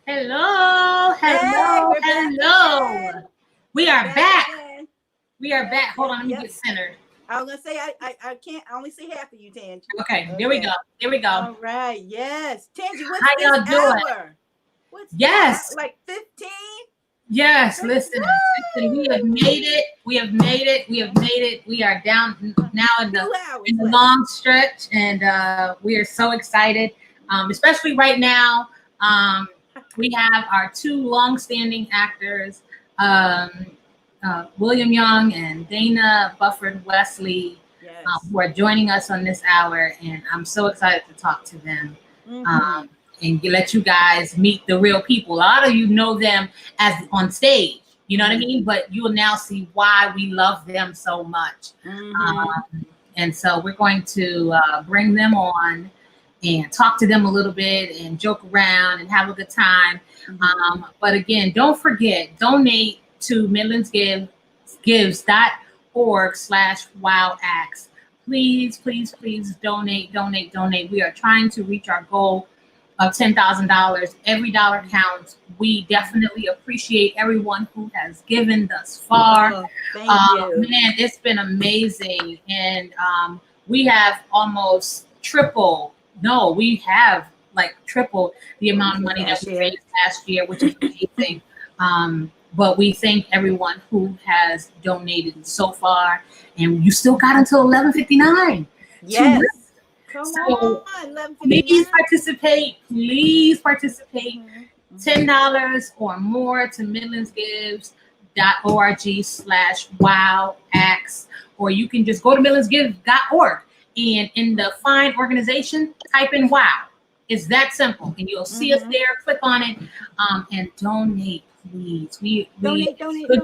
Hello, Hey, hello, we're back hello. again. We We're are back. again. We are back. Hold on, let me Yep. get centered. I was gonna say I can't. I only see half of you, Tangi. Okay, there we Okay. go. There we go. All right. Yes, Tangi. What's How this y'all doing? hour? What's this? Yes, Like 15? yes. Let's Listen. We have made it. We have made it. We have made it. We are down now in 2 the hours left. long stretch, and we are so excited. Especially right now. We have our two long-standing actors, William Young and Dana Bufford Wesley, Yes. who are joining us on this hour, and I'm so excited to talk to them. And let you guys meet the real people. A lot of you know them as on stage, you know what I mean? But you will now see why we love them so much. And so we're going to bring them on and talk to them a little bit and joke around and have a good time. But again, don't forget, donate to midlandsgives.org/wowacts. Please, please, please donate. We are trying to reach our goal of $10,000. Every dollar counts. We definitely appreciate everyone who has given thus far. Thank you. Man, it's been amazing. And we have almost tripled. No, we have like tripled the amount of money that we raised last year, which is amazing. But we thank everyone who has donated so far. And you still got until 11:59. Yes. Come So on, please participate. Please participate. $10 or more to midlandsgives.org/wowacts, or you can just go to midlandsgives.org and in the find organization, type in wow. It's that simple, and you'll see us there. Click on it and donate, please. We donate.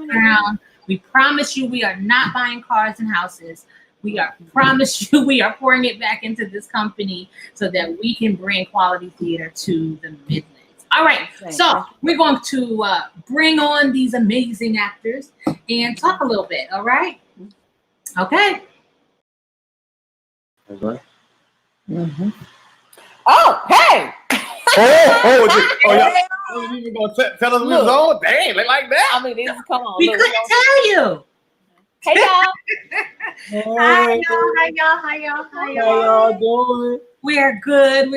ground. We promise you, we are not buying cars and houses. We promise you, we are pouring it back into this company so that we can bring quality theater to the Midlands. All right, so we're going to bring on these amazing actors and talk a little bit. All right, okay. Okay. Oh, hey! Oh, you even gonna tell us we was on? Dang, they like that. I mean, come on. We couldn't tell you. Hey, y'all. Hi, y'all. How y'all doing? We are good.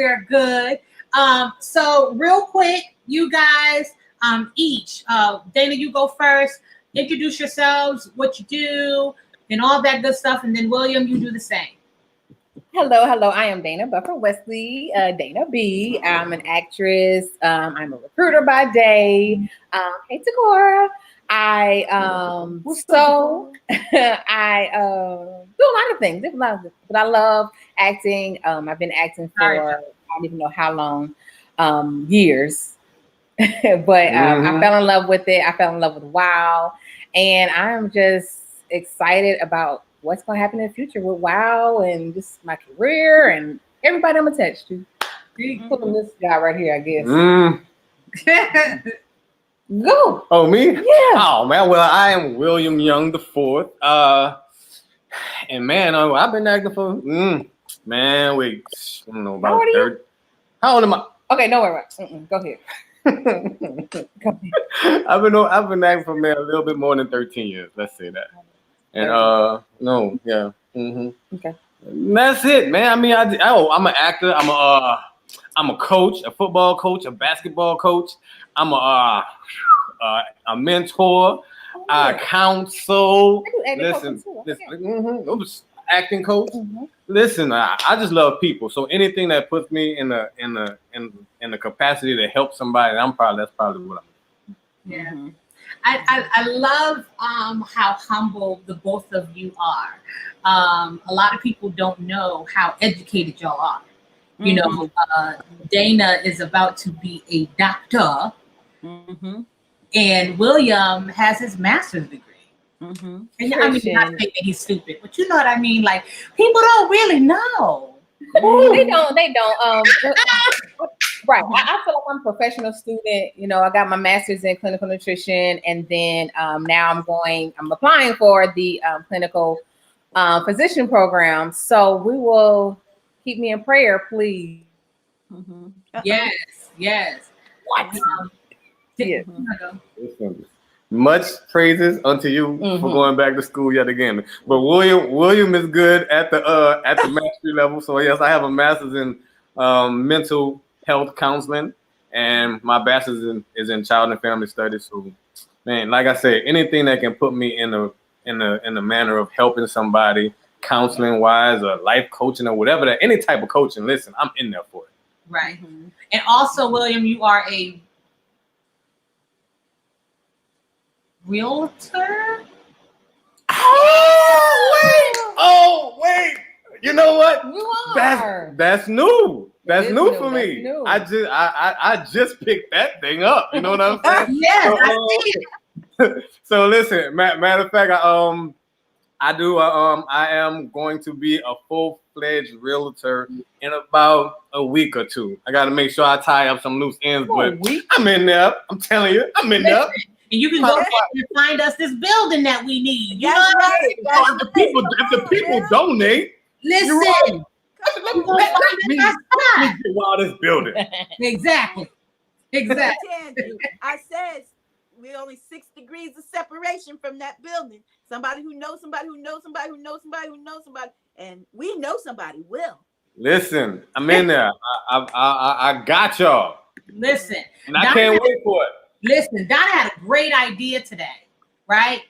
So real quick, you guys, each, Dana, you go first. Introduce yourselves, what you do, and all that good stuff, and then William, you do the same. Hello. I am Dana Bufford Wesley, Dana B. I'm an actress. I'm a recruiter by day. Hey, Takora. I do a lot of things, but I love acting. I've been acting for I don't even know how long, years. But I fell in love with it. I fell in love with WOW, and I'm just excited about what's going to happen in the future with WOW and just my career and everybody I'm attached to. Pulling this guy right here, I guess. Go. Oh, me? Yeah. Oh, man. Well, I am William Young the Fourth. And man, I've been acting for man. Wait, I don't know about 30. How old am I? Okay, no worry. Go ahead. I've been acting for a little bit more than 13 years. Let's say that. And Okay. And that's it, man. I mean, I'm an actor. I'm a coach, a football coach, a basketball coach. I'm a mentor, a counsel. Listen, acting coach. Listen, I just love people. So anything that puts me in the capacity to help somebody, that's probably what I'm doing. Yeah. I love how humble the both of you are. A lot of people don't know how educated y'all are. You know, Dana is about to be a doctor, and William has his master's degree. And I mean, not saying that he's stupid, but you know what I mean. Like, people don't really know. They don't. Right. I feel like I'm a professional student. You know, I got my master's in clinical nutrition, and then now I'm applying for the clinical physician program. So we will keep me in prayer, please. Yes. What? Yeah. Listen, much praises unto you for going back to school yet again. But William is good at the mastery level. So yes, I have a master's in mental health counseling, and my bachelor's is in child and family studies. So, man, like I said, anything that can put me in the manner of helping somebody, counseling wise, or life coaching, or whatever that any type of coaching. Listen, I'm in there for it. Right. And also, William, you are a realtor. Oh wait! You know what? You are. That's new. That's is new new. for That's me. new. I just picked that thing up. You know what I'm saying? Yes, So, I see it. so listen, matter of fact, I am going to be a full-fledged realtor in about a week or two. I got to make sure I tie up some loose ends, but I'm in there. I'm telling you, I'm in there. And you can go ahead and find us this building that we need. You know That's what I right. mean? That's If the people donate, Listen, you're right. you gonna find the best spot. Let me get wild this building. Exactly. Exactly. Tangi, I said we're only 6 degrees of separation from that building. Somebody who knows somebody who knows somebody who knows somebody who knows somebody, and we know somebody will. Listen, I'm in there. I got y'all. Listen. And I can't wait for it. Listen, Donna had a great idea today, right?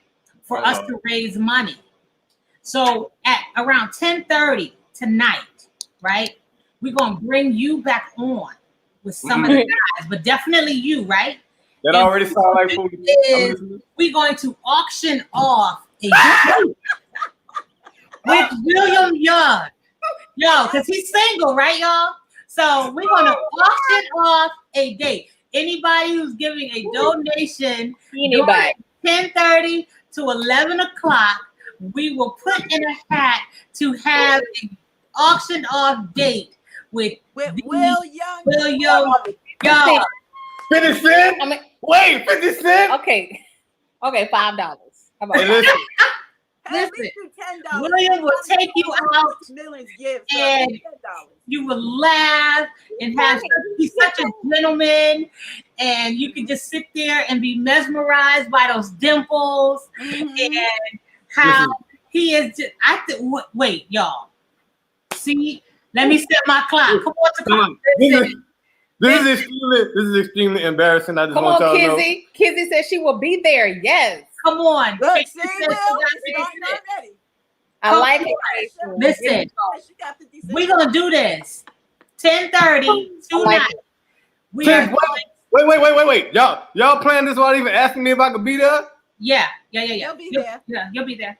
For us to raise money. So at around 10:30 tonight, right? We're gonna bring you back on with some of the guys, but definitely you, right? That And already sounds like food. we're going to auction off a date with William Young. Yo, because he's single, right, y'all? So we're going to auction off a date. Anybody who's giving a donation, Anybody. 10:30 to 11 o'clock, we will put in a hat to have an auction off date with Will Young. Yo, 50 cents? I mean, Wait, 50 cents? okay, $5. How about Hey, that? listen, At Listen, least do $10. William will take you out Millions gifts. and $10. you will laugh and have he's such a gentleman, and you can just sit there and be mesmerized by those dimples and how he is just wait, y'all. See, let me set my clock. Come on, come on. This is extremely embarrassing. I just Come want on, y'all to know. Kizzy. Kizzy said she will be there. Yes. come on. Look, Take see, this Will, shit. she's starting already. I Come like on. it. Listen, She got 50 cents. we're gonna do this. 10:30 tonight. We are going, Wait. Y'all playing this without even asking me if I could be there? yeah. You'll be there. Yeah, you'll be there.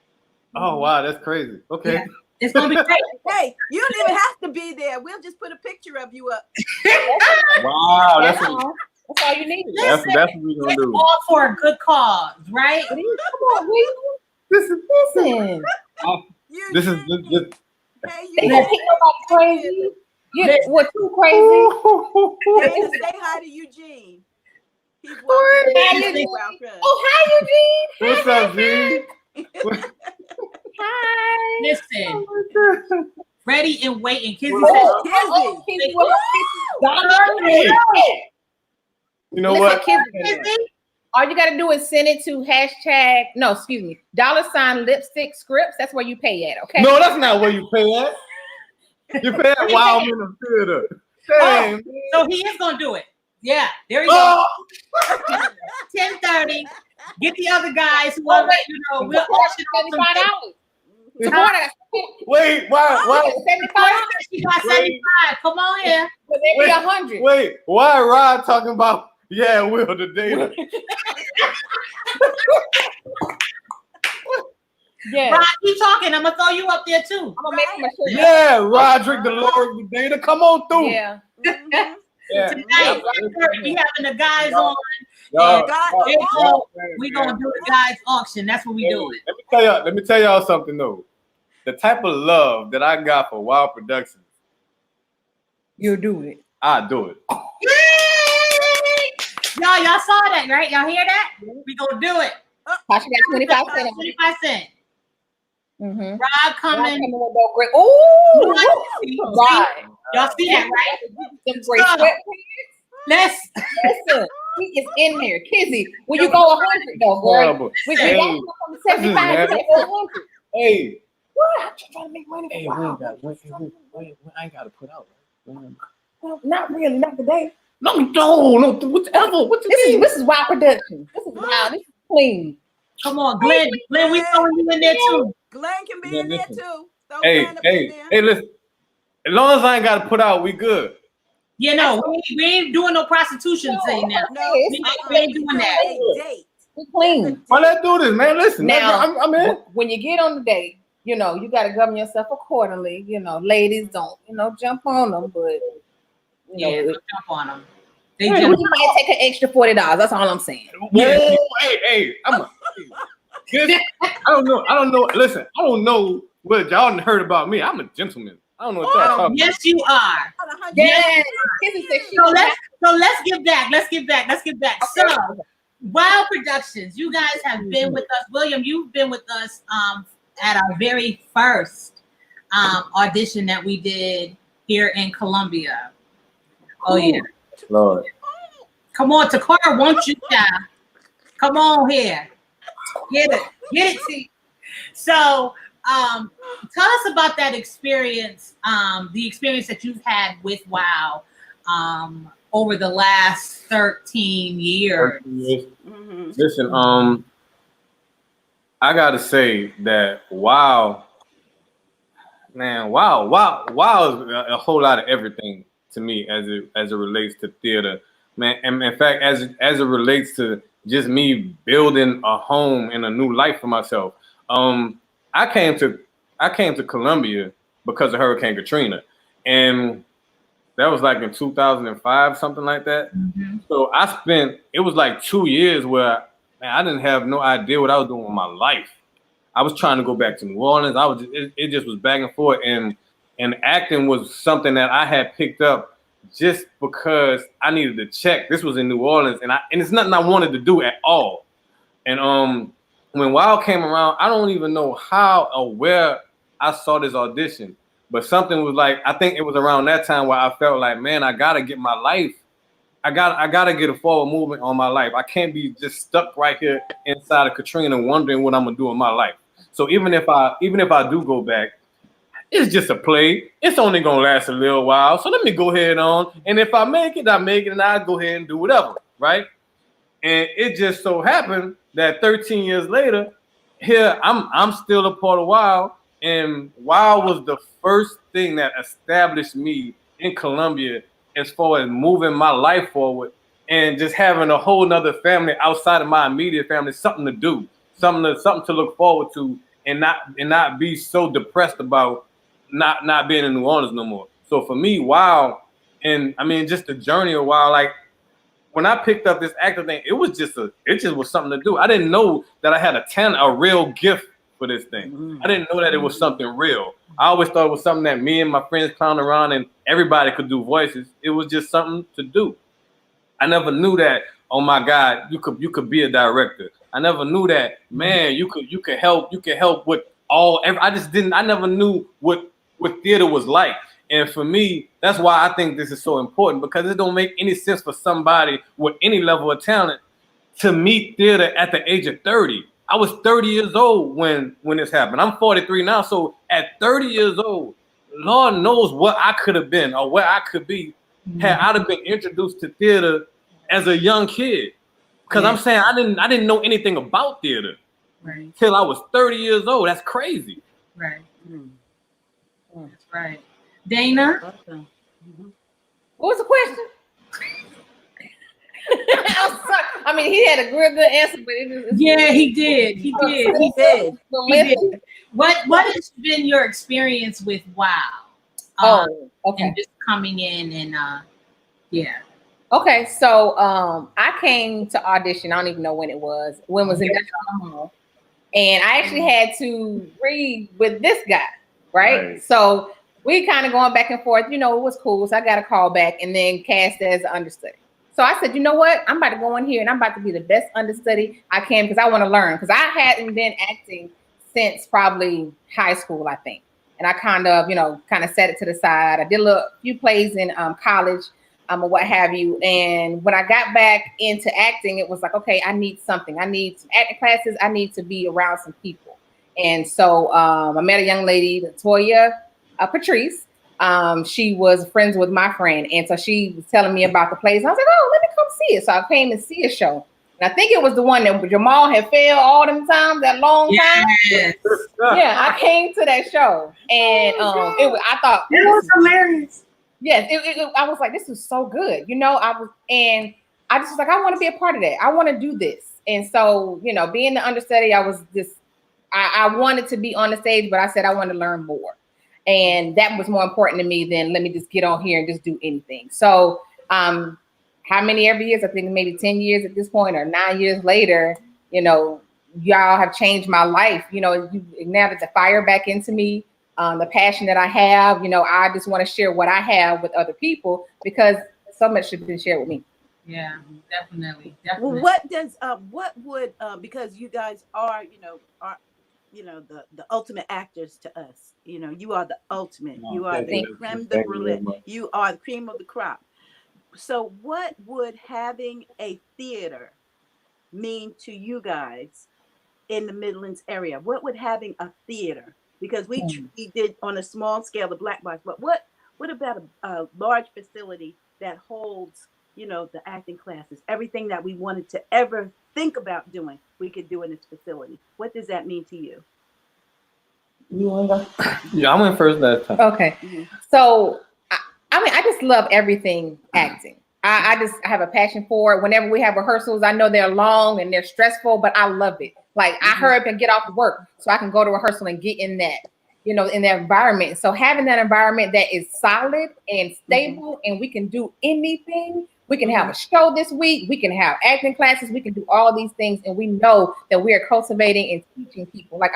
Oh wow, that's crazy. Okay. Yeah. It's gonna be great. Hey, you don't even have to be there. We'll just put a picture of you up. Wow, That's all you need. that's what we're gonna It's do. all for a good cause, right? Come on, Will. Listen, Listen. this is Hey, They you. gonna think nobody crazy. What too crazy? Hey, say hi to Eugene. He's walking. Hi, Eugene. Eugene. Oh, hi, Eugene. what's up, G? Hi. Listen, ready and waiting. Kizzy Oh, said, oh, Kizzy, well, You know what? Kizzy, all you gotta do is send it to $ lipstick scripts. That's where you pay at, okay? No, that's not where you pay at. You pay at while I'm in the theater. Dang. so he is gonna do it. Yeah, there you Oh, go. 10:30. Get the other guys who are, we'll auction off some $75. things. Support us. wait, why? $75. She got 75. Come on here. But they be 100. Wait, why Rod talking about Will the data? Yeah. Rod, keep talking. I'm gonna throw you up there too. I'm gonna make him a shirt. Yeah, Roderick the Lord the data. Come on through. Yeah. Yeah. Tonight, 10:30, we having the guys on. Y'all- We're gonna do the guys auction. That's what we do. Let me tell y'all something though. The type of love that I got for Wild Productions, You'll do it. I do it. Yay! Y'all saw that, right? Y'all hear that? We gonna do it. Tasha got 25 cents. 25 cents. Mm-hmm. Rob coming. Oh, See? right. Y'all see that, right? Some great So, sweatpants. Listen, he is in there. Kizzy, will you go 100 though, boy? Horrible. We got from 75, you go 100. Hey. What? I'm just trying to make money. Hey, I ain't got to put out. Well, not really, not today. No, whatever. This is wild production. This is wild. This is clean. Come on, Glenn. Glenn, we throwing you in there too. Glenn can be in there too. Throw Hey, Glenn up in there. hey, listen. As long as I ain't got to put out, we good. Yeah, no, we ain't doing no prostitution thing now. No, we ain't doing that. A date. We clean. Well, let's do this, man. Listen, Now, I'm in. when you get on the date, you know, you got to govern yourself accordingly. You know, ladies don't, jump on them, but Don't jump on them. You might take an extra $40. That's all I'm saying. Whoa, hey, I don't know. Listen, I don't know what y'all heard about me. I'm a gentleman. I don't know what y'all talking about. Yes, you are. Yes. So let's get back. So, Wild Productions, you guys have been with us. William, you've been with us at our very first audition that we did here in Columbia. Oh, yeah. Lord. Come on, Takara, won't you, child? Come on here. Get it, T. So, tell us about that experience, the experience that you've had with WOW over the last 13 years. Mm-hmm. Listen, I gotta say that WOW is a whole lot of everything to me as it relates to theater, man. And in fact, as it relates to just me building a home and a new life for myself. I came to Columbia because of Hurricane Katrina, and that was like in 2005, something like that. Mm-hmm. So it was like 2 years where, man, I didn't have no idea what I was doing with my life. I was trying to go back to New Orleans. It just was back and forth, and acting was something that I had picked up just because I needed to check. This was in New Orleans, and it's nothing I wanted to do at all. And when WOW came around, I don't even know how or where I saw this audition, but something was like, I think it was around that time where I felt like, man, I gotta get my life. I gotta get a forward movement on my life. I can't be just stuck right here inside of Katrina wondering what I'm gonna do in my life. So even if I do go back, it's just a play. It's only gonna last a little while. So let me go ahead on. And if I make it, and I'll go ahead and do whatever, right? And it just so happened that 13 years later, here I'm still a part of WOW, and WOW was the first thing that established me in Columbia as far as moving my life forward and just having a whole nother family outside of my immediate family, something to do, something to look forward to, and not be so depressed about not being in New Orleans no more. So for me, WOW, and I mean just the journey of WOW, like when I picked up this actor thing, it just was something to do. I didn't know that I had a real gift for this thing. Mm-hmm. I didn't know that it was something real. I always thought it was something that me and my friends clown around and everybody could do voices. It was just something to do. I never knew that, oh my God, you could be a director. I never knew that, man, you could help with I never knew what theater was like. And for me, that's why I think this is so important, because it don't make any sense for somebody with any level of talent to meet theater at the age of 30. I was 30 years old when this happened. I'm 43 now. So at 30 years old, Lord knows what I could have been or where I could be had I have been introduced to theater as a young kid. Because I'm saying I didn't know anything about theater till I was 30 years old. That's crazy. Right. That's right. Dana? What was the question? I mean, he had a real good answer, but he did. He did. What has been your experience with WOW? And just coming in and Okay, so I came to audition. I don't even know when it was. When was it? And I actually had to read with this guy, right? So we kind of going back and forth. You know, it was cool. So I got a call back and then cast as an understudy. So I said, you know what? I'm about to go in here and I'm about to be the best understudy I can because I want to learn. Because I hadn't been acting since probably high school, I think. And I kind of set it to the side. I did a few plays in college, or what have you. And when I got back into acting, it was like, okay, I need something. I need some acting classes. I need to be around some people. And so I met a young lady, Latoya Patrice. She was friends with my friend. And so she was telling me about the plays. I was like, oh, let me come see it. So I came and see a show. And I think it was the one that Jamal had failed all them times, that long time. Yeah, I came to that show. And it was, I thought it was hilarious. Yes, I was like, this is so good. I just was like, I want to be a part of that. I want to do this. And so, being the understudy, I was just, I wanted to be on the stage, but I said I want to learn more. And that was more important to me than let me just get on here and just do anything. So how many every year? I think maybe 10 years at this point, or 9 years later, y'all have changed my life. You ignited the fire back into me, the passion that I have. I just want to share what I have with other people because so much should be shared with me. Yeah, definitely. Well, what would because you guys are the ultimate actors to us. You are the ultimate. You are the creme de brulee. You are the cream of the crop. So what would having a theater mean to you guys in the Midlands area? What would having a theater? Because we did on a small scale the Black Box, but what about a large facility that holds, the acting classes, everything that we wanted to ever think about doing, we could do in this facility. What does that mean to you? You want to go? Yeah, I went first last time. Okay. Mm-hmm. So, I just love everything acting. I have a passion for it. Whenever we have rehearsals, I know they're long and they're stressful, but I love it. Like I hurry up and get off of work so I can go to rehearsal and get in that, in that environment. So having that environment that is solid and stable and we can do anything. We can have a show this week. We can have acting classes. We can do all these things. And we know that we are cultivating and teaching people. Like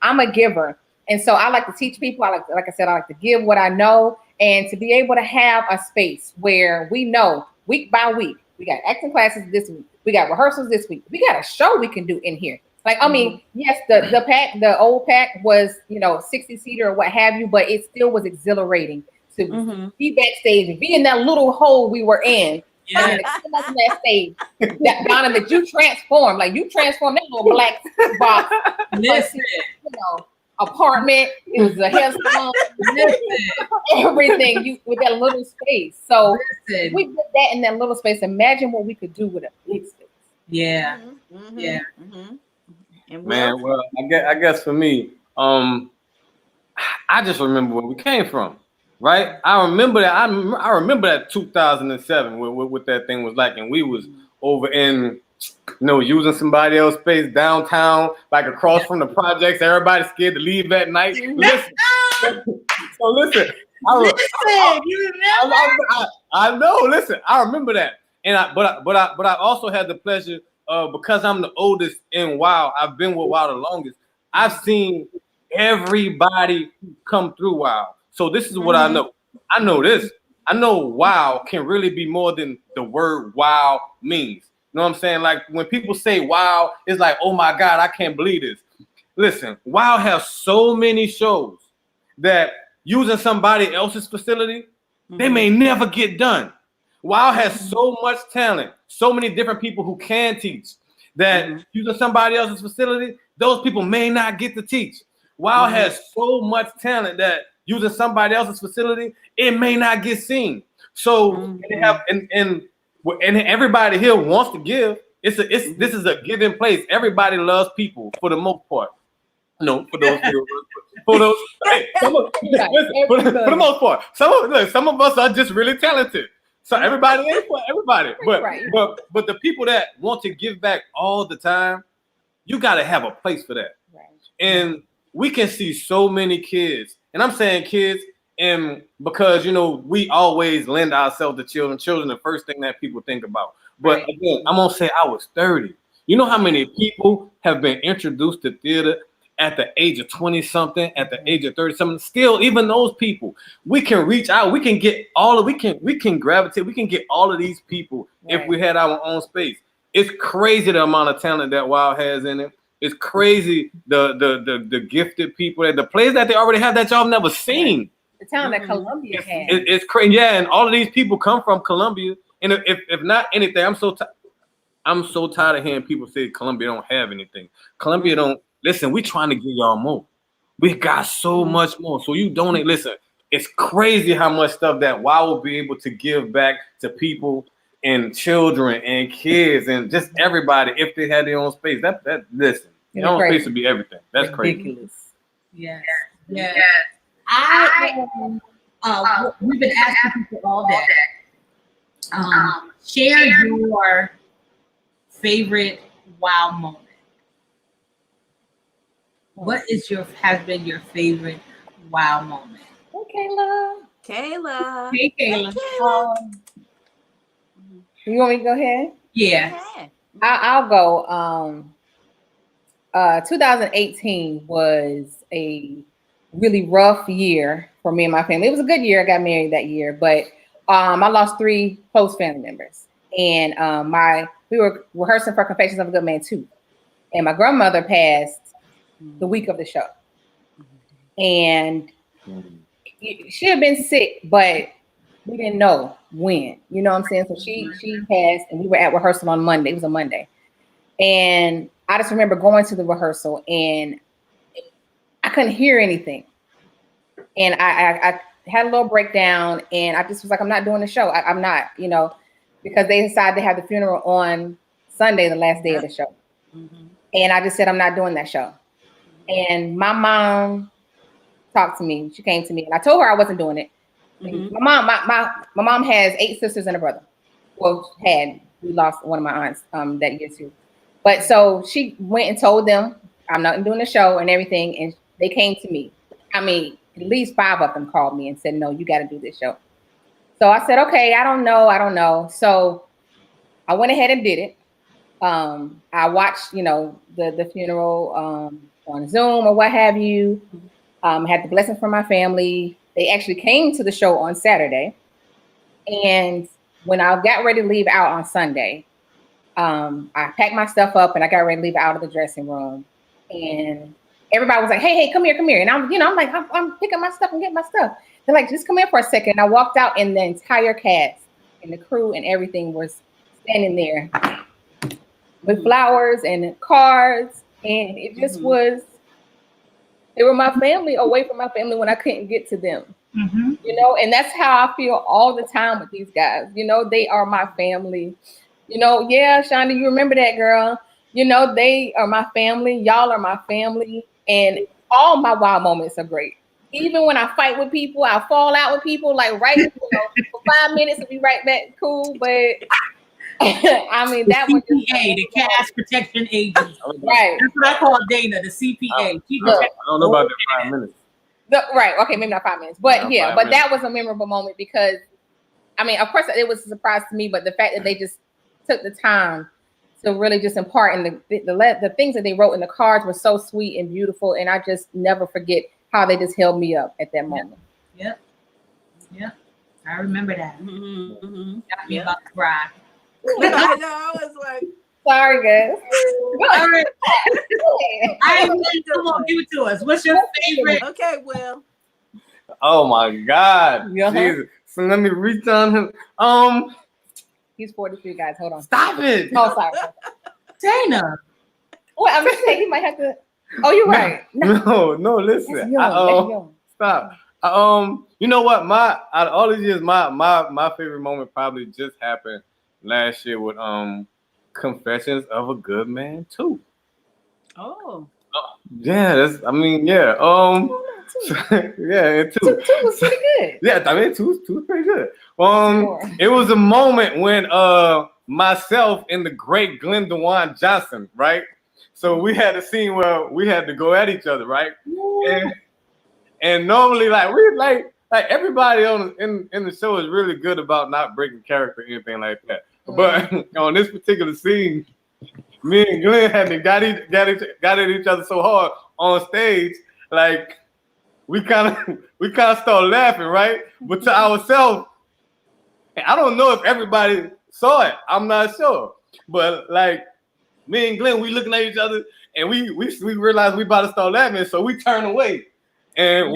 I'm a giver. And so I like to teach people. Like I said, I like to give what I know and to be able to have a space where we know week by week, we got acting classes this week. We got rehearsals this week. We got a show we can do in here. Like, I mean, yes, the old pack was, 60 seater or what have you, but it still was exhilarating to be backstage and be in that little hole we were in. Yeah. And come up in that stage, Donna, that you transformed. Like you transformed that little black box. Listen. Apartment. It was a hair salon. Everything with that little space. So we did that in that little space. Imagine what we could do with a big space. Yeah. Yeah. Man, well, I guess for me, I just remember where we came from, right? I remember that. I remember that 2007, what that thing was like, and we was over in, using somebody else's space downtown, like across from the projects. Everybody's scared to leave at night. Listen, I know. Listen, I remember that, and but I also had the pleasure. Because I'm the oldest in WOW, I've been with WOW the longest. I've seen everybody come through WOW. So this is what I know. I know this. I know WOW can really be more than the word WOW means. You know what I'm saying? Like when people say WOW, it's like, oh my God, I can't believe this. Listen, WOW has so many shows that using somebody else's facility, they may never get done. WOW has so much talent, so many different people who can teach that using somebody else's facility, those people may not get to teach. WOW has so much talent that using somebody else's facility, it may not get seen. So and everybody here wants to give. This is a giving place. Everybody loves people for the most part. No, for those for the most part. Some of us are just really talented. So everybody ain't for everybody, but the people that want to give back all the time, you got to have a place for that. Right. And we can see so many kids, and I'm saying kids, and because we always lend ourselves to children. Children, the first thing that people think about. But again, I'm gonna say I was 30. You know how many people have been introduced to theater at the age of 20 something, at the age of 30 something? Still, even those people, we can reach out. We can get we can gravitate. We can get all of these people if we had our own space. It's crazy the amount of talent that WOW has in it. It's crazy the gifted people, the plays that they already have that y'all have never seen. the town that Columbia has. It's crazy. Yeah, and all of these people come from Columbia. And if not anything, I'm so tired of hearing people say Columbia don't have anything. Columbia don't listen. We trying to give y'all more. We got so much more. So you donate. Listen, it's crazy how much stuff that WOW will be able to give back to people and children and kids and just everybody if they had their own space. That listen, your own space would be everything. That's ridiculous. Crazy. Yes. We've been asking people all day. Share your favorite WOW moment. What has been your favorite WOW moment? Hey, Kayla. Hey, Kayla. You want me to go ahead? Yeah. I'll go. 2018 was a really rough year for me and my family. It was a good year. I got married that year, but I lost 3 close family members. And we were rehearsing for Confessions of a Good Man 2. And my grandmother passed the week of the show. And she had been sick, but we didn't know when. You know what I'm saying? So she passed, and we were at rehearsal on Monday. It was a Monday. And I just remember going to the rehearsal, and I couldn't hear anything. And I had a little breakdown, and I just was like, I'm not doing the show. I'm not, because they decided to have the funeral on Sunday, the last day of the show. And I just said, I'm not doing that show. And my mom talked to me. She came to me, and I told her I wasn't doing it. My mom has 8 sisters and a brother. Well, we lost one of my aunts that year too. But so she went and told them I'm not doing the show and everything, and they came to me. I mean, at least 5 of them called me and said, no, you got to do this show. So I said, okay, I don't know. So I went ahead and did it. I watched, the funeral on Zoom or what have you. Had the blessing from my family. They actually came to the show on Saturday. And when I got ready to leave out on Sunday, I packed my stuff up and I got ready to leave out of the dressing room. And everybody was like, hey, come here. And I'm like, I'm picking my stuff and getting my stuff. They're like, just come here for a second. And I walked out, and the entire cast and the crew and everything was standing there with flowers and cards. And it just was, they were my family away from my family when I couldn't get to them. And that's how I feel all the time with these guys. They are my family. Yeah, Shonda, you remember that, girl. They are my family. Y'all are my family. And all my WOW moments are great. Even when I fight with people, I fall out with people, like for 5 minutes and be right back cool. But I mean, that was CPA, the Cash Protection Agent. Right. That's what I call Dana, the CPA. I don't know about the 5 minutes. Right. Okay, maybe not 5 minutes. But that was a memorable moment because, I mean, of course, it was a surprise to me, but the fact that they just took the time to really just impart, and the things that they wrote in the cards were so sweet and beautiful, and I just never forget how they just held me up at that moment. Yep. I remember that. Got me about to cry. I know. I was like, sorry, guys. All right. Come on, give it to us. What's your favorite? Okay, Will. Oh my God. Jesus. So let me reach on him. He's 43, guys. Hold on. Stop it. Oh, sorry. Dana. Well, I'm just saying he might have to. Oh, you're right. No, listen. Stop. You know what? Out of all these years, my favorite moment probably just happened last year with Confessions of a Good Man 2. Oh. Yeah, yeah. Yeah, 2 was pretty good. Yeah, I mean 2 was pretty good. It was a moment when myself and the great Glenn DeWan Johnson, right? So we had a scene where we had to go at each other, right? And normally, like everybody in the show is really good about not breaking character or anything like that. But on this particular scene, me and Glenn had to got at each other so hard on stage, like we kind of started laughing, right? But to ourselves, and I don't know if everybody saw it. I'm not sure, but like me and Glenn, we looking at each other, and we realized we about to start laughing, so we turn away, and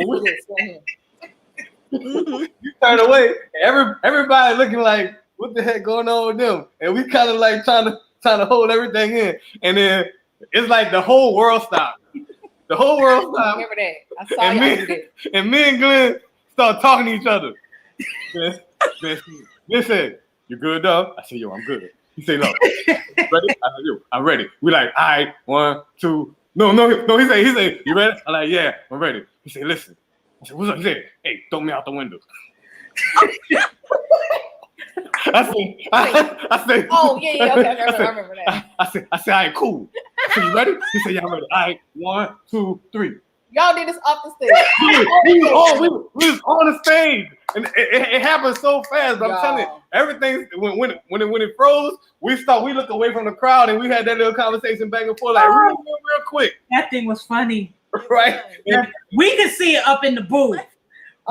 You turn away, everybody looking like, what the heck going on with them? And we kind of like trying to hold everything in, and then it's like the whole world stopped. The whole world stopped. I remember that. I saw y'all do that. And me and Glenn started talking to each other. Glenn said, "You good, dog?" I said, "Yo, I'm good." He said, "No." Ready? I said, "Yo, I'm ready." We like, all right, 1, 2. No. He said, "You ready?" I'm like, "Yeah, I'm ready." He said, "Listen." I said, "What's up?" He said, "Hey, throw me out the window." I said, oh yeah, okay, I remember that. I said, all right, cool. I said, "You ready?" He said, "Yeah, I'm ready." All right, 1, 2, 3. Y'all did this off the stage. We was on the stage, and it happened so fast. But I'm telling you, everything when it froze, we looked away from the crowd, and we had that little conversation back and forth, like real quick. That thing was funny, right? We could see it up in the booth.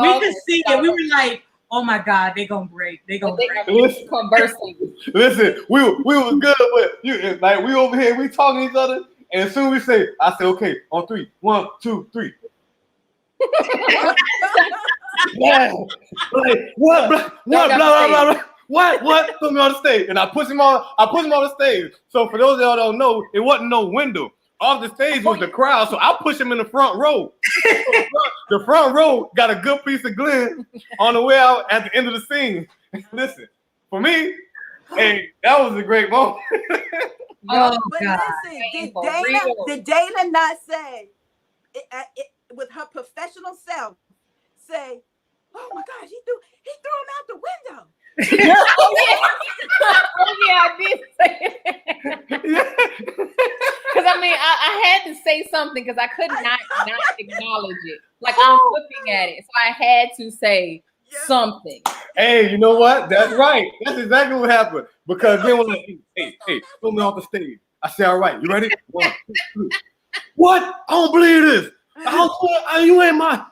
We could see it. We were like, "Oh my God, they gonna break! They gonna break!" Listen, we was good, but we over here, we talking to each other. And as soon as we say, I say, "Okay, on 3, 1, 2, 3." Yeah. Like, what? Blah. What? Put me on the stage, and I push him on the stage. So for those of y'all don't know, it wasn't no window. Off the stage was the crowd, so I push him in the front row. The front row got a good piece of Glenn on the way out at the end of the scene. Listen, for me, hey, that was a great moment. But listen, did Dana not say with her professional self say, "Oh my gosh, he threw him out the window"? Oh yeah, I did say it. Because I mean, I had to say something because I could not acknowledge it. Like I'm looking at it, so I had to say something. Hey, you know what? That's right. That's exactly what happened. Because then when hey, throw me off the stage. I said, "All right, you ready? 1, 2, 3. What? I don't believe this. You ain't mine."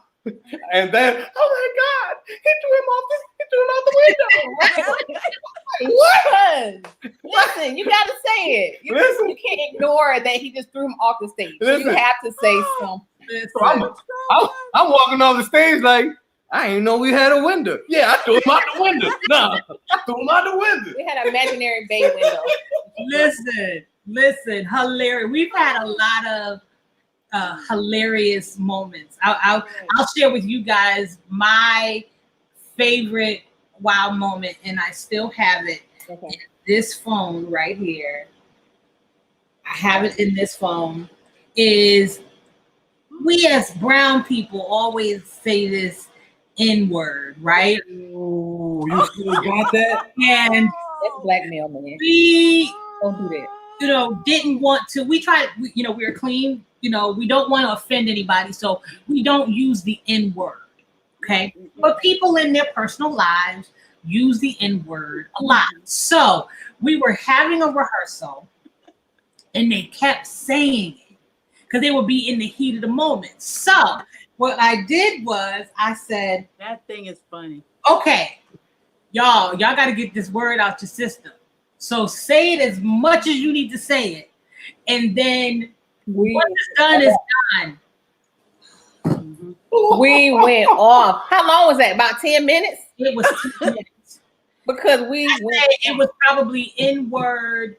And then, oh my God, he threw him out the window. What? Listen, you gotta say it. You can't ignore that he just threw him off the stage. So you have to say something. So I'm walking off the stage like, I didn't know we had a window. Yeah, I threw him out the window. No, I threw him out the window. We had an imaginary bay window. Listen, hilarious. We've had a lot of hilarious moments. I'll share with you guys my favorite wow moment, and I still have it. Okay. This phone right here. I have it in this phone. Is we as brown people always say this N-word, right? Ooh, you still got that? And that's blackmail, man. We don't do that. Didn't want to. We tried. We're clean. We don't want to offend anybody, so we don't use the N-word. Okay, but people in their personal lives use the N-word a lot. So we were having a rehearsal, and they kept saying it because they would be in the heat of the moment. So what I did was I said, "That thing is funny." Okay, y'all got to get this word out your system. So say it as much as you need to say it, and then what is done is done. We went off. How long was that? About 10 minutes? It was 10 minutes. Because it was probably N-word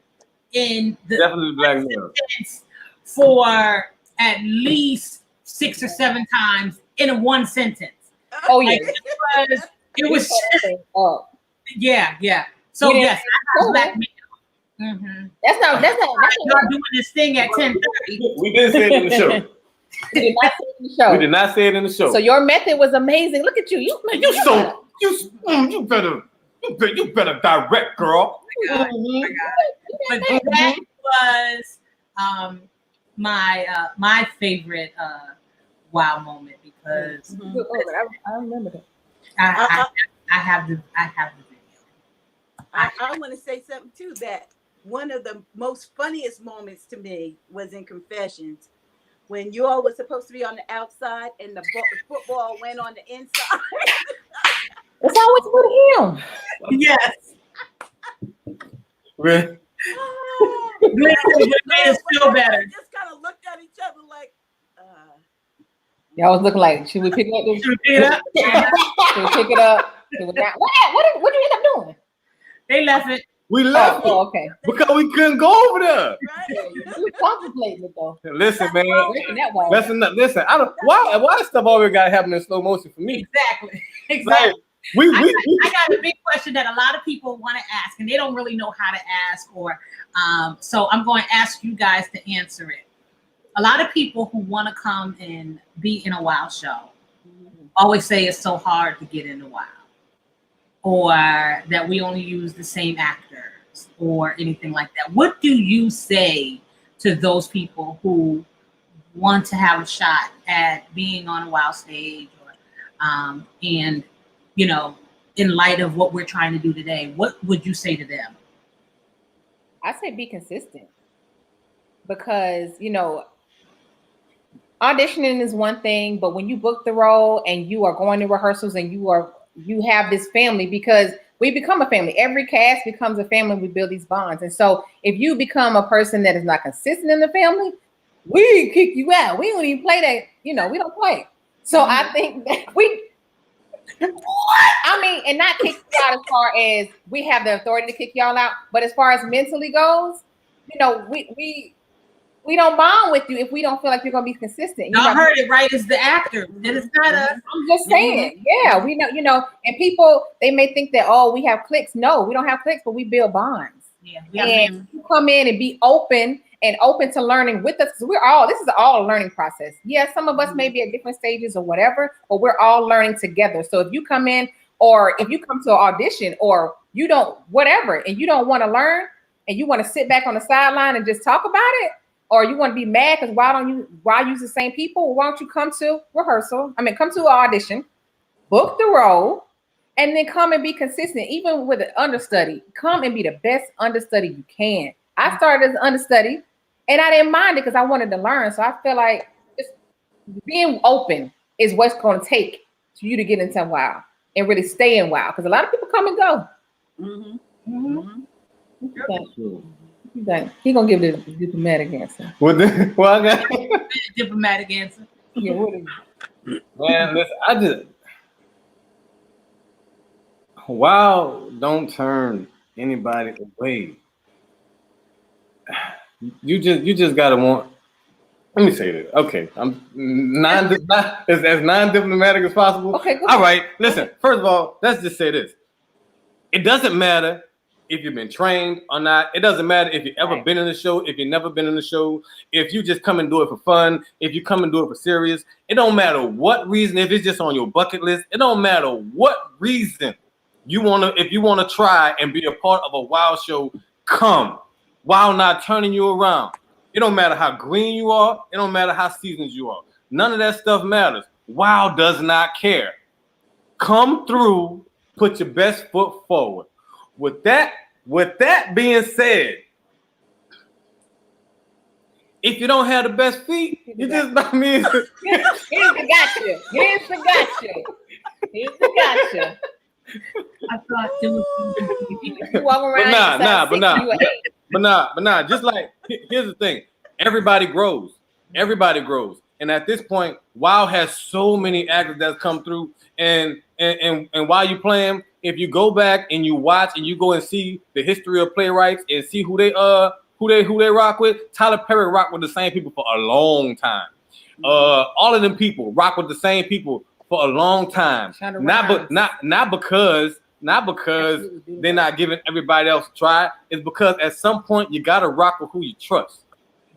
in the definitely blackmail for at least 6 or 7 times in one sentence. Oh yeah, it was yeah. So yes, I got blackmail. Mm-hmm. That's not doing this thing at 10:30. We didn't say it in the show. We did not say it in the show. We did not say it in the show. So your method was amazing. Look at you. You better direct, girl. Mm-hmm. But that was my favorite wow moment because I remember that. I have the video. I want to say something too, that one of the most funniest moments to me was in Confessions when you all were supposed to be on the outside and the football went on the inside. It's always with him. Yes. Really? It made us feel better. Just kind of looked at each other like, Y'all was looking like, should we pick up this? Should we pick it up? Should we pick it up? Should we not? What did you end up doing? They left it. We left it. Okay. Because we couldn't go over there. You contemplating it though. Listen, man. Listen. Listen. I don't. Why stuff always got to happen in slow motion for me? Exactly. Like, I got a big question that a lot of people want to ask, and they don't really know how to ask, or so I'm going to ask you guys to answer it. A lot of people who want to come and be in a WOW show always say it's so hard to get into WOW, or that we only use the same actors, or anything like that. What do you say to those people who want to have a shot at being on a WOW stage, or and you know, in light of what we're trying to do today, what would you say to them? I say be consistent, because you know, auditioning is one thing, but when you book the role and you are going to rehearsals and you have this family, because we become a family. Every cast becomes a family. We build these bonds. And so if you become a person that is not consistent in the family, we kick you out. We don't even play that, you know, we don't play. So I think that and not kick you out as far as we have the authority to kick y'all out, but as far as mentally goes, you know, we don't bond with you if we don't feel like you're gonna be consistent. Y'all heard it right, it's the actor. It is not us. I'm just saying, yeah, we know, you know, and people, they may think that, oh, we have clicks. No, we don't have clicks, but we build bonds. Yeah, and you come in and be open to learning with us. This is all a learning process. Yeah, some of us may be at different stages or whatever, but we're all learning together. So if you come in, or if you come to an audition, or you don't, whatever, and you don't want to learn, and you want to sit back on the sideline and just talk about it, or you want to be mad because why use the same people? Why don't you come to rehearsal? Come to an audition, book the role, and then come and be consistent. Even with an understudy, come and be the best understudy you can. I started as an understudy, and I didn't mind it because I wanted to learn. So I feel like just being open is what's going to take for you to get into WOW and really stay in WOW, because a lot of people come and go. He gonna give the diplomatic answer. I got diplomatic answer. Yeah, what is it? Man, listen, WOW don't turn anybody away. You just gotta want. Let me say this. Okay, I'm as non-diplomatic as possible. Okay, all right. Listen, first of all, let's just say this. It doesn't matter if you've been trained or not. It doesn't matter if you've ever been in the show, if you've never been in the show, if you just come and do it for fun, if you come and do it for serious. It don't matter what reason, if it's just on your bucket list. It don't matter what reason if you wanna try and be a part of a WOW show, come. WOW not turning you around. It don't matter how green you are. It don't matter how seasoned you are. None of that stuff matters. WOW does not care. Come through, put your best foot forward. With that being said, if you don't have the best feet, you just not mean. Here's the gotcha. Here's the gotcha. I thought there was walk around. But nah. Just like, here's the thing. Everybody grows. And at this point, WOW has so many actors that's come through. And while you playing, if you go back and you watch and you go and see the history of playwrights and see who they rock with, Tyler Perry rocked with the same people for a long time. All of them people rock with the same people for a long time. Not because they're not giving everybody else a try. It's because at some point you gotta rock with who you trust.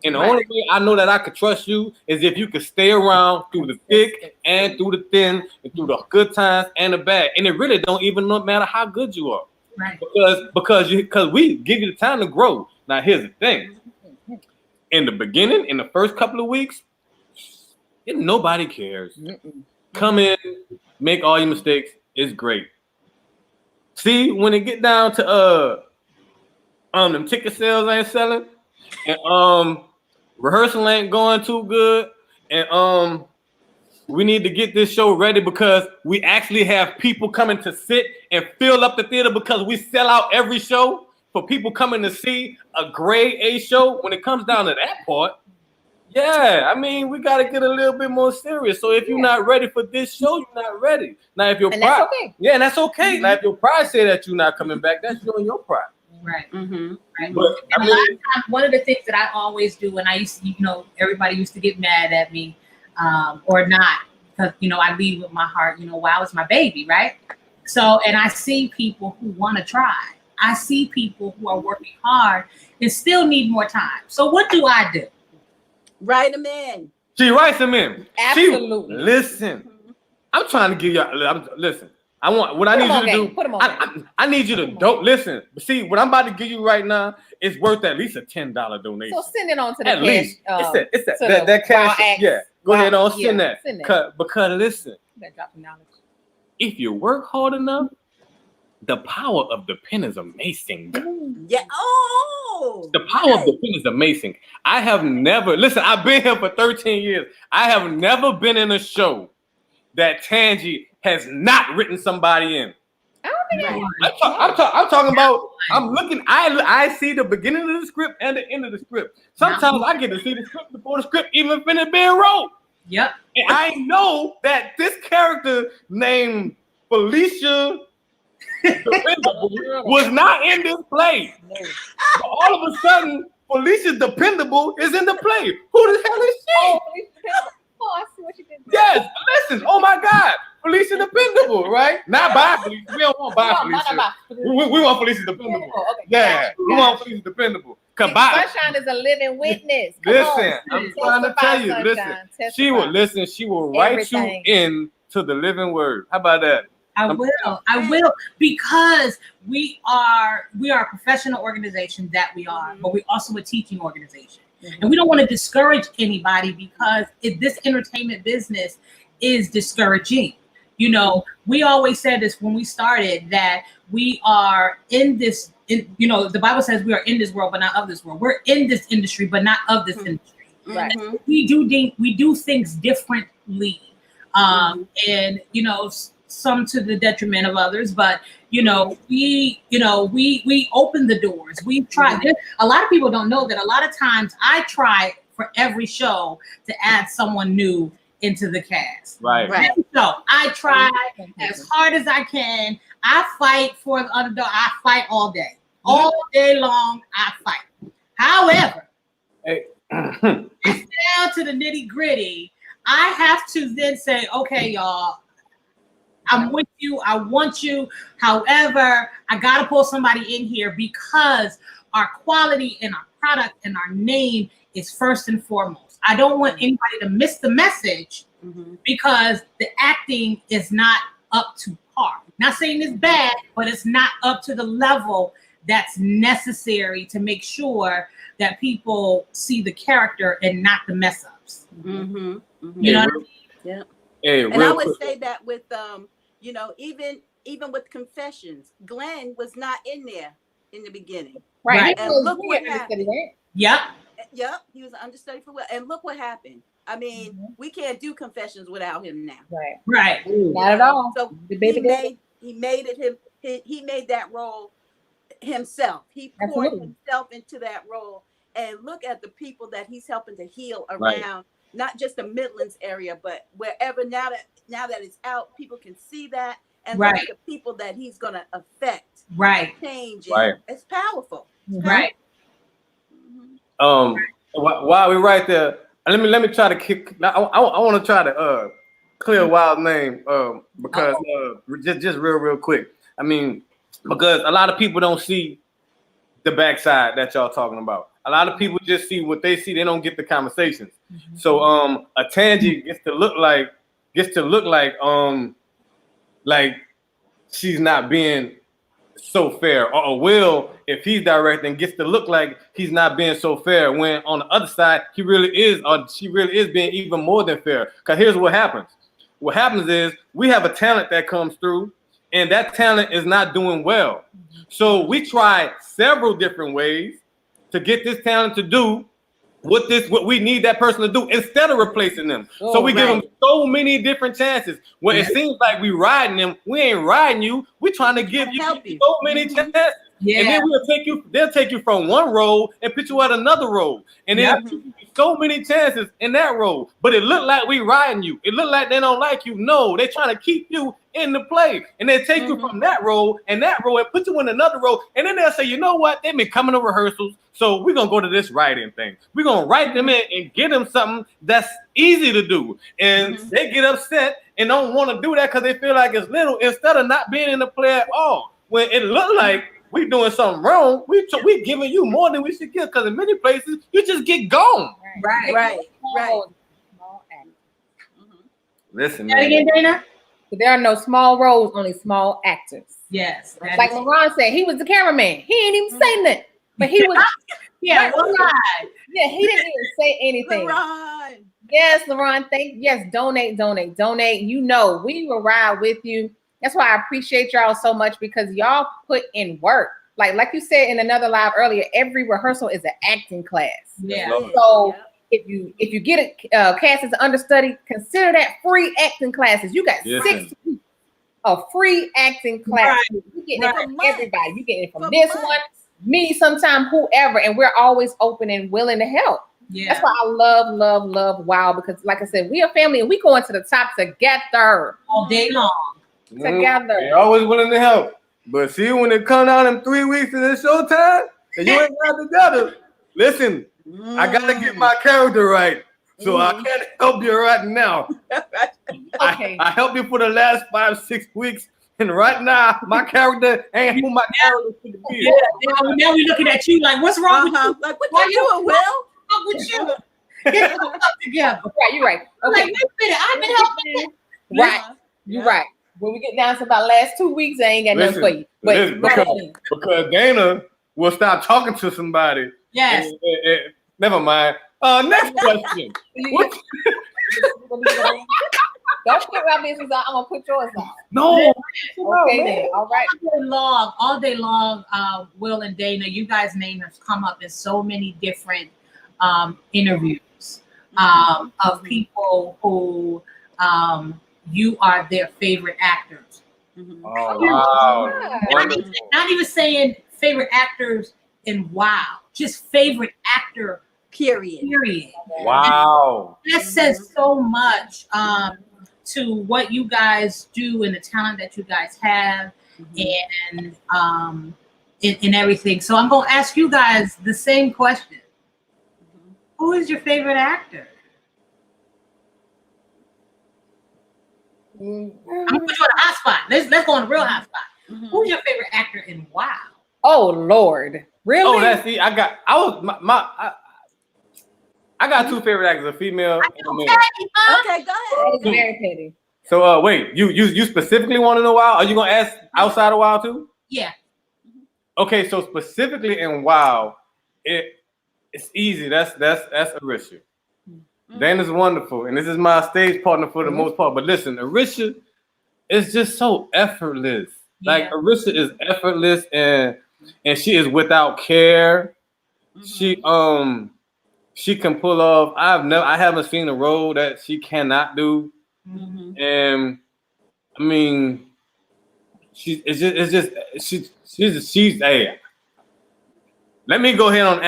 And the only way I know that I could trust you is if you could stay around through the thick and through the thin and through the good times and the bad. And it really don't even matter how good you are. Right. Because we give you the time to grow. Now here's the thing. In the beginning, in the first couple of weeks, nobody cares. Come in, make all your mistakes. It's great. See, when it get down to them ticket sales ain't selling, and rehearsal ain't going too good, and we need to get this show ready because we actually have people coming to sit and fill up the theater because we sell out every show for people coming to see a grade A show. When it comes down to that part, Yeah, I mean, we got to get a little bit more serious. So if you're not ready for this show, you're not ready. Now, if your pride, that's okay. Yeah, and that's okay. Now, if your pride say that you're not coming back, that's you and your pride. Right. Right. But And a lot of times, one of the things that I always do, and I used to, everybody used to get mad at me, or not, because I lead with my heart. Wow, it's my baby, right? So, and I see people who want to try. I see people who are working hard and still need more time. So, what do I do? Write them in. She writes them in. Absolutely. Listen, I'm trying to give y'all. Listen, I want what I need you to do. Put them on. I need you to don't listen. See, what I'm about to give you right now is worth at least a $10 donation. So send it on to the at cash. least. It's that cash. Yeah, go ahead on send that. Because listen, if you work hard enough, the power of the pen is amazing. Yeah. Oh. The power of the pen is amazing. I have never, listen, I've been here for 13 years. I have never been in a show that Tangi has not written somebody in. I don't think I'm talking about, I'm looking, I see the beginning of the script and the end of the script. Sometimes I get to see the script before the script even finished being wrote. Yep. And I know that this character named Felicia was not in this play. But all of a sudden, Felicia Dependable is in the play. Who the hell is she? Oh, I see what you did. Yes, listen. Oh my God, Felicia Dependable, right? Not by Felicia. We don't want by Felicia. We want Felicia Dependable. Okay. Yeah, we want Felicia Dependable. Sunshine is a living witness. Listen, I'm trying to tell you. Listen, she will write you in to the living word. How about that? I will, because we are a professional organization that we are, but we're also a teaching organization. And we don't want to discourage anybody, because this entertainment business is discouraging. We always said this when we started, that we are in this, the Bible says we are in this world, but not of this world. We're in this industry, but not of this industry. Right. We do things differently. And, some to the detriment of others, but we open the doors. We try. A lot of people don't know that a lot of times I try for every show to add someone new into the cast. Right. So I try as hard as I can. I fight for the underdog. I fight all day long. I fight. However, it's down to the nitty gritty. I have to then say, okay, y'all, I'm with you. I want you. However, I got to pull somebody in here, because our quality and our product and our name is first and foremost. I don't want anybody to miss the message, because the acting is not up to par. Not saying it's bad, but it's not up to the level that's necessary to make sure that people see the character and not the mess ups. You know what I mean? Yeah. And I would say that with even with Confessions, Glenn was not in there in the beginning. Right. And look what happened. Yep, he was an understudy for Will. And look what happened. I mean, we can't do Confessions without him now. Right. Not at all. So he made that role himself. He poured himself into that role. And look at the people that he's helping to heal around, not just the Midlands area, but wherever now that it's out, people can see that, and look at the people that he's going to affect, change. It's powerful. Right. While we're right there, let me try to kick. I want to try to clear Wild's name because just real quick. I mean, because a lot of people don't see the backside that y'all talking about. A lot of people just see what they see. They don't get the conversations. So a Tangi gets to look like she's not being so fair. Or Will, if he's directing, gets to look like he's not being so fair, when on the other side he really is, or she really is being even more than fair. Because here's what happens. What happens is we have a talent that comes through, and that talent is not doing well. So we try several different ways to get this talent to do what we need that person to do instead of replacing them. So we give them so many different chances. When it seems like we riding them, we ain't riding you. We trying to give you so many chances. Yeah. And then they'll take you from one role and put you at another role. And then so many chances in that role. But it looked like we riding you. It looked like they don't like you. No, they're trying to keep you in the play. And they take you from that role and put you in another role. And then they'll say, you know what? They've been coming to rehearsals. So we're going to go to this writing thing. We're going to write them in and get them something that's easy to do. And they get upset and don't want to do that because they feel like it's little instead of not being in the play at all. When it looked like we doing something wrong, we giving you more than we should give because in many places you just get gone. Right. Listen, man. Again, Dana? There are no small roles, only small actors. Yes. Like LaRon said, he was the cameraman. He ain't even say nothing. But he was he didn't even say anything. LaRon. Yes, LaRon, donate. You know, we will ride with you. That's why I appreciate y'all so much because y'all put in work. Like you said in another live earlier, every rehearsal is an acting class. Yeah. So if you get a cast as an understudy, consider that free acting classes. You got 6 weeks of free acting classes. You getting it from everybody. You getting it from this one, me, sometime whoever, and we're always open and willing to help. Yeah. That's why I love WOW because, like I said, we a family and we going to the top together all day long. Together. They're always willing to help. But see, when it come down in 3 weeks and it's showtime, and you ain't got together, listen, I gotta get my character right. So I can't help you right now. Okay. I helped you for the last 5-6 weeks, and right now my character ain't who my character should be. Yeah. Now we looking at you like, what's wrong with you? Like, what you doing, Will? What's with you? Get them up together. Right, you're right. Okay. Like, I've been helping. Right, you're right. When we get down to about last 2 weeks, I ain't got nothing for you. But because Dana will stop talking to somebody. Yes. Never mind. Next question. Don't put my business out. I'm gonna put yours out. No. Okay, then. All right. All day long, Will and Dana, you guys' name has come up in so many different interviews of people who you are their favorite actors. Oh, wow. Not even saying favorite actors in WOW, just favorite actor. Period. Wow. And that says so much to what you guys do and the talent that you guys have and in everything. So I'm going to ask you guys the same question. Who is your favorite actor? I'm gonna put you on a hot spot. Let's go on a real hot spot. Who's your favorite actor in WOW? Oh Lord, really? Oh, that's I got two favorite actors, a female and a male. Okay, go ahead. It's very petty. So wait, you specifically want to know WOW? Are you gonna ask outside of WOW too? Yeah. Okay, so specifically in WOW, it's easy. That's Arisha. Dana's wonderful, and this is my stage partner for the most part. But listen, Arisha is just so effortless. Like Arisha is effortless, and she is without care. She can pull off. I haven't seen a role that she cannot do. And I mean, she's hey. Let me go ahead and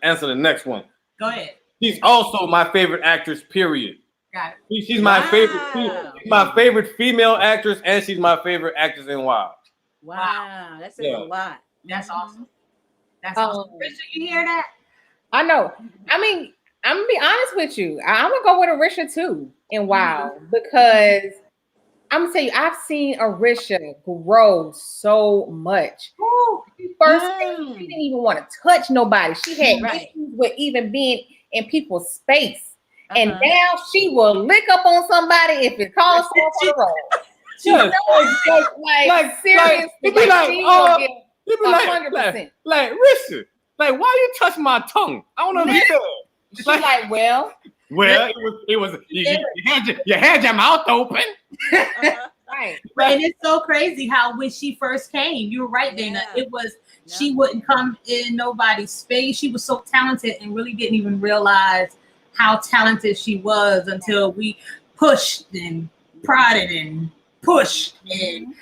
answer the next one. Go ahead. She's also my favorite actress, period. Got it. She's my favorite. She's my favorite female actress, and she's my favorite actress in WOW. Wow, that says a lot. That's awesome. That's awesome. Arisha, you hear that? I know. I mean, I'm gonna be honest with you. I'm gonna go with Arisha too in WOW because I'm gonna tell you, I've seen Arisha grow so much. First, she didn't even want to touch nobody. She had issues with even being in people's space, and now she will lick up on somebody if it calls for the role. Like seriously, you be like, Risha, like, why you touch my tongue? I don't understand. She's like, well, it was you had your mouth open. Right. And it's so crazy how when she first came, you were right, Dana. It was she wouldn't come in nobody's space. She was so talented and really didn't even realize how talented she was until we pushed and prodded and pushed and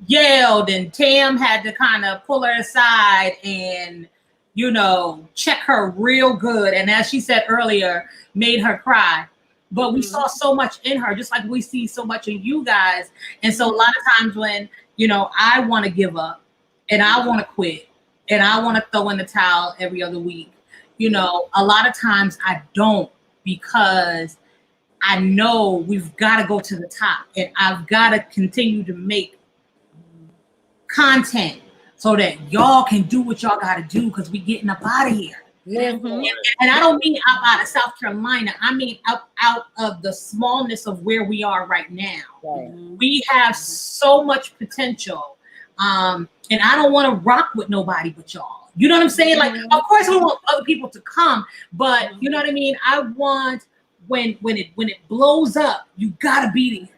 yelled, and Tam had to kind of pull her aside and, you know, check her real good. And as she said earlier, made her cry. But we saw so much in her, just like we see so much in you guys. And so a lot of times when, you know, I want to give up and I want to quit and I want to throw in the towel every other week, you know, a lot of times I don't, because I know we've got to go to the top and I've got to continue to make content so that y'all can do what y'all got to do, because we getting up out of here. And I don't mean up out of South Carolina. I mean up out of the smallness of where we are right now. We have so much potential. And I don't want to rock with nobody but y'all. You know what I'm saying? Like, of course we want other people to come, but you know what I mean? I want when it blows up, you gotta be there.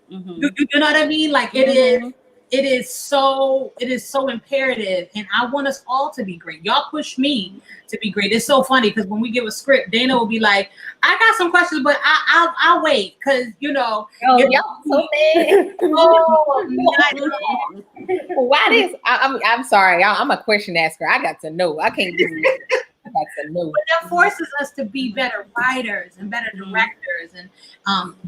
You know what I mean? Like it is so imperative, and I want us all to be great. Y'all push me to be great. It's so funny because when we give a script, Dana will be like, "I got some questions, but I'll wait," because you know. Y'all so bad. Why this? I'm sorry, I'm a question asker. I got to know. I can't do it. I got to know. But that forces us to be better writers and better directors. And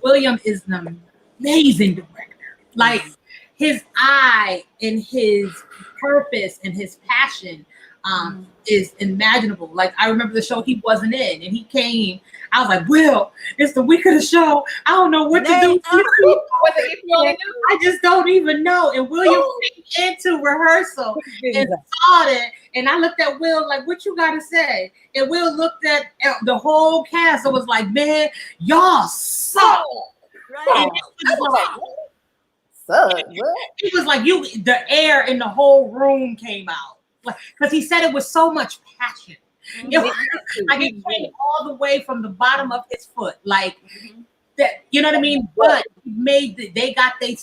William is an amazing director. Like. His eye and his purpose and his passion is unimaginable. Like, I remember the show he wasn't in, and he came. I was like, Will, it's the week of the show. I don't know what to do. I just don't even know. And William came into rehearsal and saw it. And I looked at Will like, what you got to say? And Will looked at the whole cast and was like, man, y'all suck. Right. It was like the air in the whole room came out, because he said it with so much passion. Like it came all the way from the bottom of his foot, like that. You know what I mean? But they got their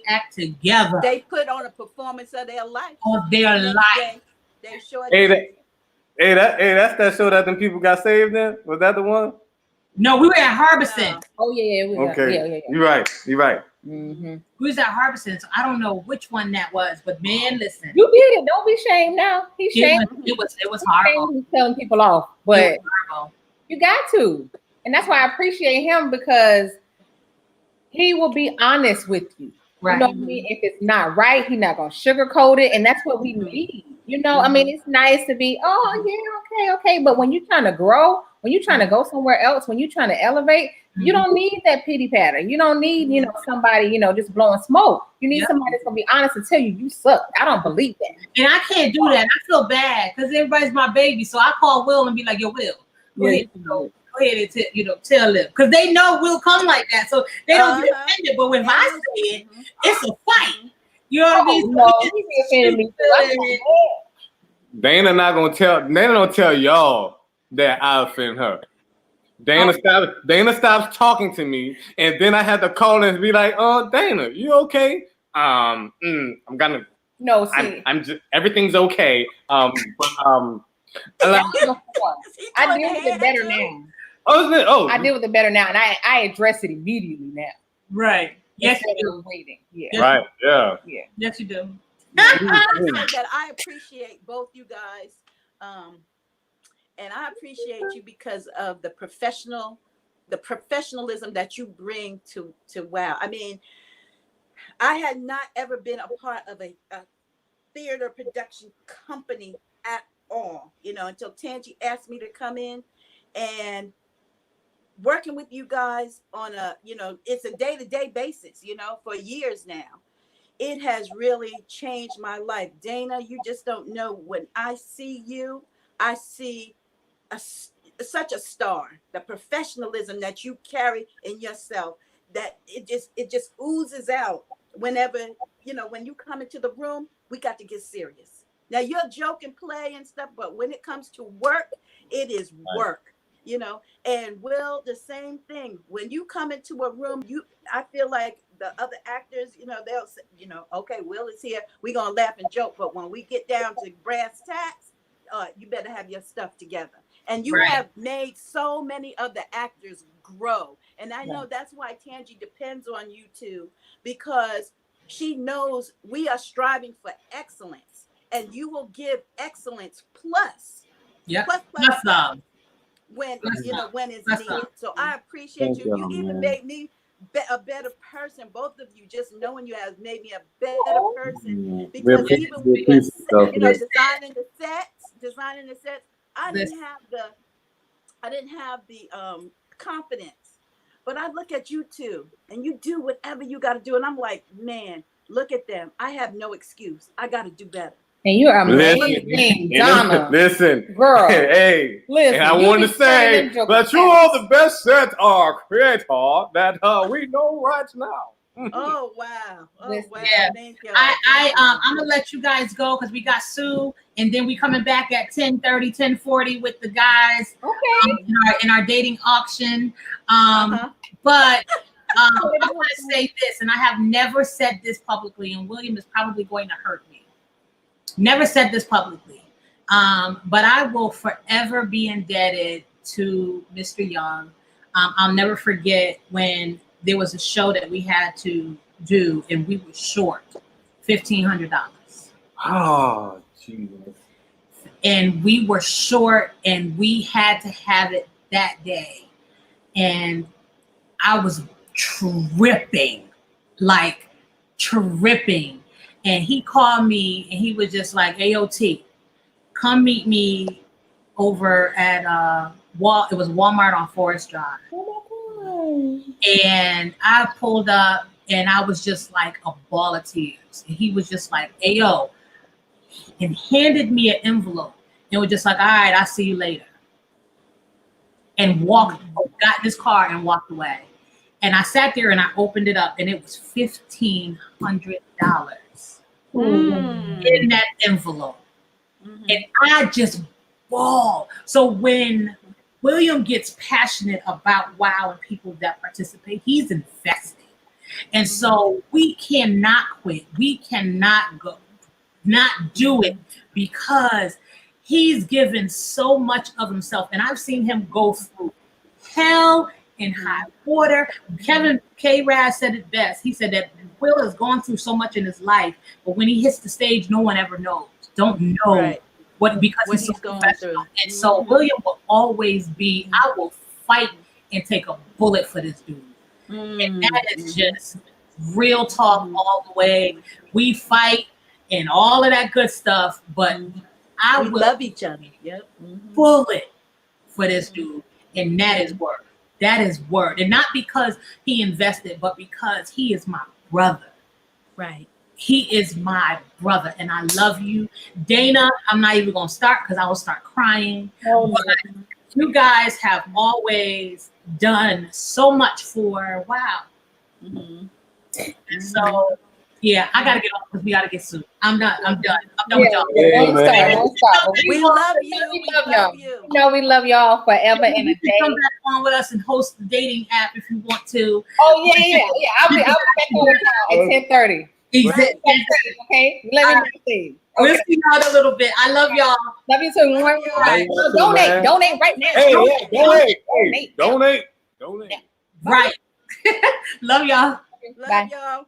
act together. They put on a performance of their life. Of their life. They showed. That's that show that them people got saved in. Was that the one? No, we were at Harbison. Oh yeah. Okay. You're right. We was at Harbison, so I don't know which one that was, but man, listen. You did it. Don't be shamed now. He's shamed. It was horrible. He's telling people off, but you got to, and that's why I appreciate him, because he will be honest with you. Right. You know what I mean? If it's not right, he's not gonna sugarcoat it, and that's what we need. You know, I mean, it's nice to be, okay, but when you're trying to grow, when you're trying to go somewhere else, when you're trying to elevate, you don't need that pity patter. You don't need, somebody, just blowing smoke. You need somebody that's gonna be honest and tell you suck. I don't believe that. And I can't do that. I feel bad because everybody's my baby. So I call Will and be like, yo, Will, go ahead and tell them. Because they know Will come like that. So they don't get offended. But when I say it, it's a fight. You know what I mean? No, he offended me too. Dana don't tell y'all that I offend her. Dana stops talking to me, and then I had to call and be like, "Oh, Dana, you okay? I'm gonna." No, see, I'm just everything's okay. I deal with it better now. I deal with it better now, and I address it immediately now. Right. Yes, you do. Waiting. Yeah. Right. Yeah. Yes, you do. That I appreciate both you guys, and I appreciate you because of the professionalism that you bring to WOW. I mean, I had not ever been a part of a theater production company at all, until Tangi asked me to come in, and working with you guys on it's a day-to-day basis, for years now. It has really changed my life. Dana, you just don't know. When I see you, I see such a star. The professionalism that you carry in yourself, that it just oozes out whenever, when you come into the room, we got to get serious. Now you're joke and play and stuff, but when it comes to work, it is work. And Will, the same thing. When you come into a room, I feel like the other actors, they'll say, okay, Will is here. We're going to laugh and joke. But when we get down to brass tacks, you better have your stuff together. And you have made so many of the actors grow. And I know that's why Tangi depends on you too, because she knows we are striving for excellence, and you will give excellence plus. Yep. Plus when Plus you know when it's plus needed. So I appreciate you. You even made me a better person. Both of you, just knowing you has made me a better person, because even when you're, you know, designing the sets, I didn't have the confidence. But I look at you two, and you do whatever you got to do, and I'm like, man, look at them. I have no excuse. I got to do better. And you're amazing, Donna. Listen, girl. Hey, listen, and I want to say that you are the best set creator that we know right now. Oh wow! Oh wow! Yeah. Thank you. I'm gonna let you guys go because we got Sue, and then we coming back at 10:30, 10:40 with the guys. Okay. In our dating auction. But I want to say this, and I have never said this publicly, and William is probably going to hurt me. Never said this publicly, but I will forever be indebted to Mr. Young. I'll never forget when there was a show that we had to do, and we were short $1,500. Oh, Jesus. And we were short, and we had to have it that day. And I was tripping. And he called me, and he was just like, AOT, come meet me over at it was Walmart on Forest Drive. And I pulled up, and I was just like a ball of tears. And he was just like, Ayo, and handed me an envelope. And was just like, all right, I'll see you later. And got in his car and walked away. And I sat there and I opened it up, and it was $1,500 in that envelope. And I just bawled. So when William gets passionate about WOW and people that participate, he's invested. And so we cannot quit. We cannot not do it, because he's given so much of himself. And I've seen him go through hell and high water. Kevin K. Raz said it best. He said that Will has gone through so much in his life, but when he hits the stage, no one ever don't know because he's so professional. And so William will always be, I will fight and take a bullet for this dude. And that is just real talk all the way. We fight and all of that good stuff, but we will love each other. Yep. Bullet for this dude. And that is work. That is work. And not because he invested, but because he is my brother. Right. He is my brother, and I love you. Dana, I'm not even going to start because I will start crying. But you guys have always done so much for WOW. And so, yeah, I got to get off because we got to get sued. I'm done. I'm done with y'all. Don't stop. We love you. We love you. No, we love y'all forever and a day. Come back on with us and host the dating app if you want to. Oh, yeah. I'll be back on with y'all at 10:30. Exactly. Okay. Let me see. We'll see y'all in a little bit. I love y'all. Love you too. Right. Donate right now. Donate. Right. Love y'all. Love y'all.